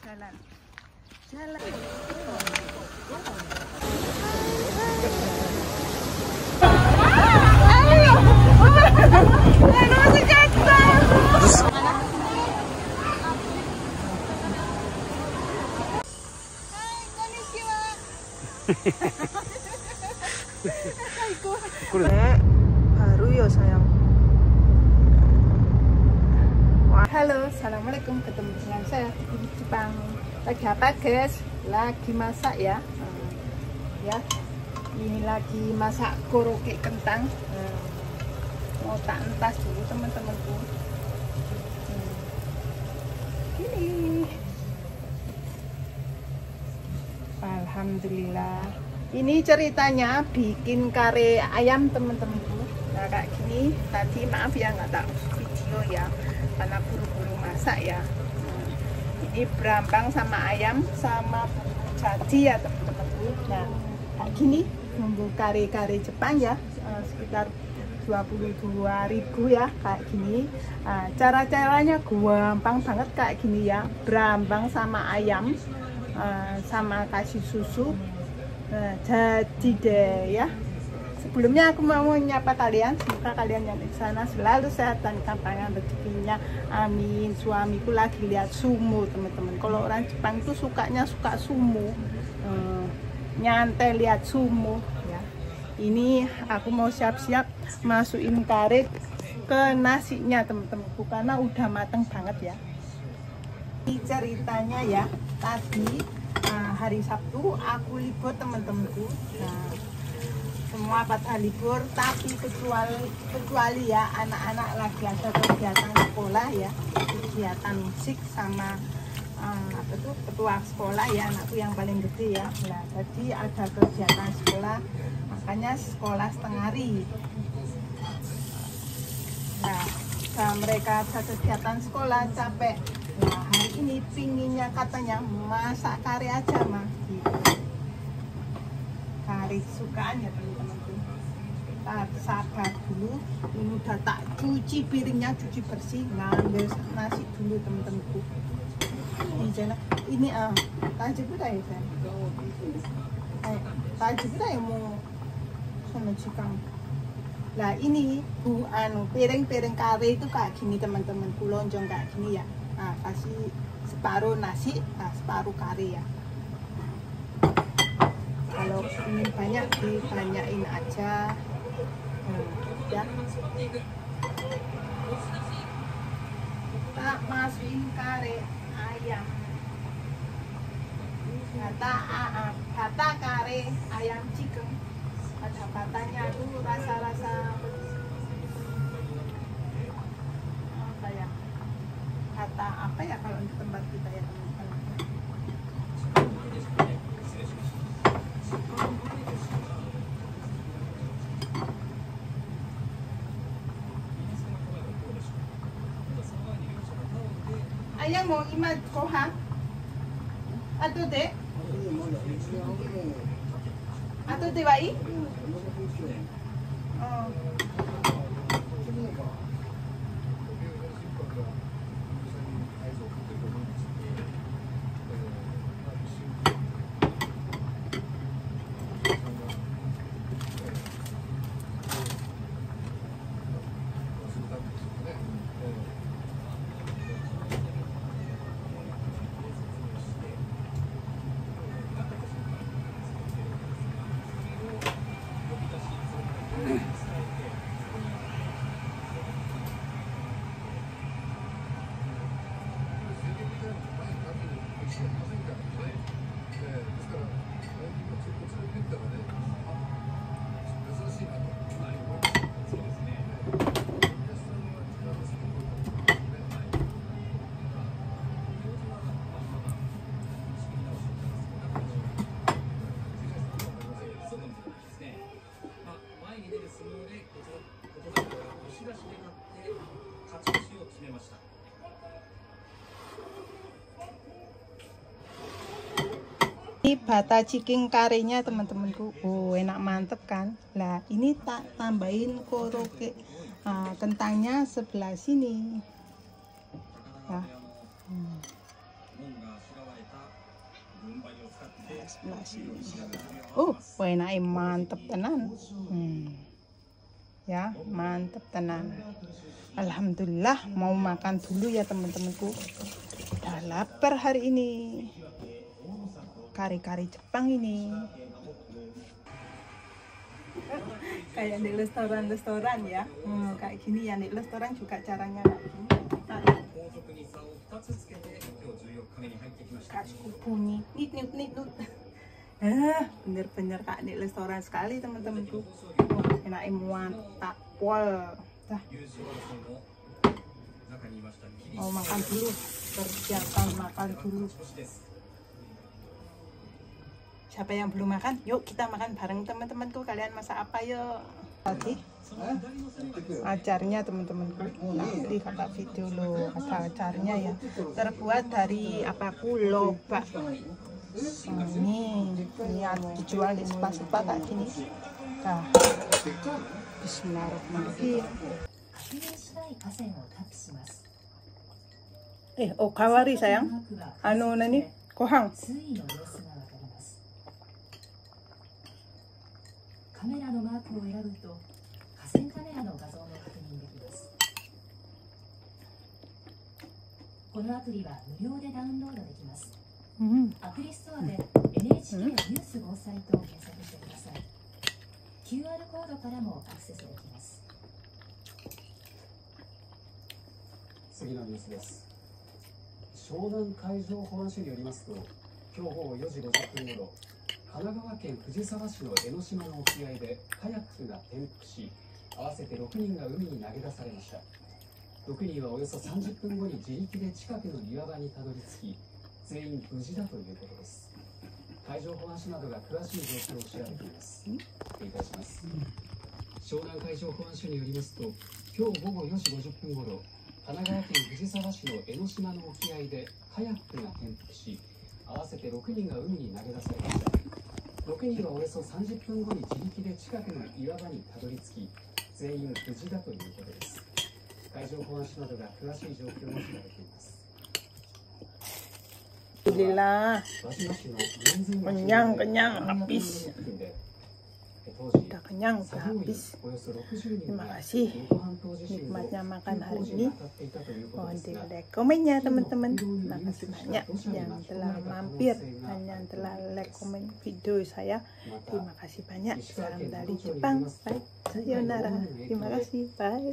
jalan. Jalan. Baru ya sayang. Halo, assalamualaikum, ketemu dengan saya di Jepang. Lagi apa guys? Lagi masak ya. Ya, ini lagi masak koroke kentang. Mau tak entas dulu teman-temanku. Ini. Alhamdulillah. Ini ceritanya bikin kare ayam teman-temanku. Nah kayak gini. Tadi maaf ya nggak tak video ya, karena buru-buru masak ya. Ini berambang sama ayam sama jadi ya teman-temanku. Nah kayak gini bumbu kare-kare Jepang ya, sekitar 22.000 ya kayak gini. Cara-caranya gampang banget kayak gini ya, berambang sama ayam sama kasih susu. Nah, jadi deh ya. Sebelumnya aku mau menyapa kalian, semoga kalian yang di sana selalu sehat dan gampang rezekinya. Amin. Suamiku lagi lihat sumo teman-teman. Kalau orang Jepang tuh sukanya suka sumo, nyantai lihat sumo ya. Ini aku mau siap-siap masukin kare ke nasinya teman-temanku karena udah mateng banget ya. Ini ceritanya ya, tadi hari Sabtu aku libur teman-temanku. Nah, semua pada libur, tapi kecuali ya anak-anak lagi ada kegiatan sekolah ya, kegiatan musik sama apa tuh ketua sekolah ya, anakku yang paling gede ya. Nah, jadi ada kegiatan sekolah, makanya sekolah setengah hari. Nah, mereka ada kegiatan sekolah capek. Nah, hari ini pinginnya katanya masak kare aja mah gitu. Kare kesukaan ya teman-temanku. Kita sabar dulu. Ini udah tak cuci piringnya, cuci bersih. Ngambil nasi dulu teman-temanku. Ini tajuk udah ya saya. Tajuk udah ya mau sama cikang. Nah ini piring-piring kare itu kayak gini teman-temanku, lonjong kayak gini ya. Nah, kasih separuh nasi, separuh kare ya. Kalau ingin banyak dibanyain aja. Ya. Kita masukin kare ayam. Bata kare ayam chicken. Ada batanya tuh rasa-rasa apa ya? Kata apa ya kalau di tempat kita ya teman-teman. Ayam mau imat kohan atau deh wai? Oh. Ini bata chicken karenya teman-temanku. Oh, enak mantep kan. Lah ini tak tambahin koroke kentangnya sebelah sini. Nah. sebelah sini. Enaknya mantep tenan. Ya, mantep tenan. Alhamdulillah, mau makan dulu ya teman-temanku. Udah lapar hari ini. Kari-kari Jepang ini. Kayak di restoran ya. Kayak gini ya, di restoran juga caranya kayak gini. Kasih bunyi. Nit. Bener-bener kayak di restoran sekali teman-temanku. Enaknya mantap pol. Mau makan dulu, persiapan makan dulu. Siapa yang belum makan? Yuk kita makan bareng teman-temanku. Kalian masak apa yuk? Tadi acarnya teman-temanku. Nanti kakak video loh acarnya ya. Terbuat dari apa lobak. Ini dijual di spa-spa kayak gini. Nah, Bismillahirrahmanirrahim. Kawari sayang. Nani gohang. カメラのマークを選ぶと河川カメラの画像も確認できます。このアプリは無料でダウンロードできます。アプリストアで NHK ニュース防災と検索してください。QR コードからもアクセスできます。次のニュースです。湘南海上保安署によりますと、今日午後4時50分ごろ、神奈川県藤沢市の江ノ島の沖合でカヤックが転覆し、合わせて6人が海に投げ出されました。6人はおよそ30分後に自力で近くの岩場にたどり着き、全員無事だということです。海上保安署などが詳しい状況を調べています。繰り返します。湘南海上保安署によりますと、今日午後4時50分ごろ、神奈川県藤沢市の江ノ島の沖合でカヤックが転覆し、合わせて6人が海に投げ出されました。6人はおよそ30分後に自力で近くの岩場にたどり着き、全員無事だということです。海上保安署などが詳しい状況を調べています。Alhamdulillah. Kenyang habis. Udah kenyang, udah habis. Terima kasih nikmatnya makan hari ini. Mohon di like komennya teman-teman. Terima kasih banyak yang telah mampir dan yang telah like komen video saya. Terima kasih banyak. Salam dari Jepang. Bye. Sayonara. Terima kasih. Bye.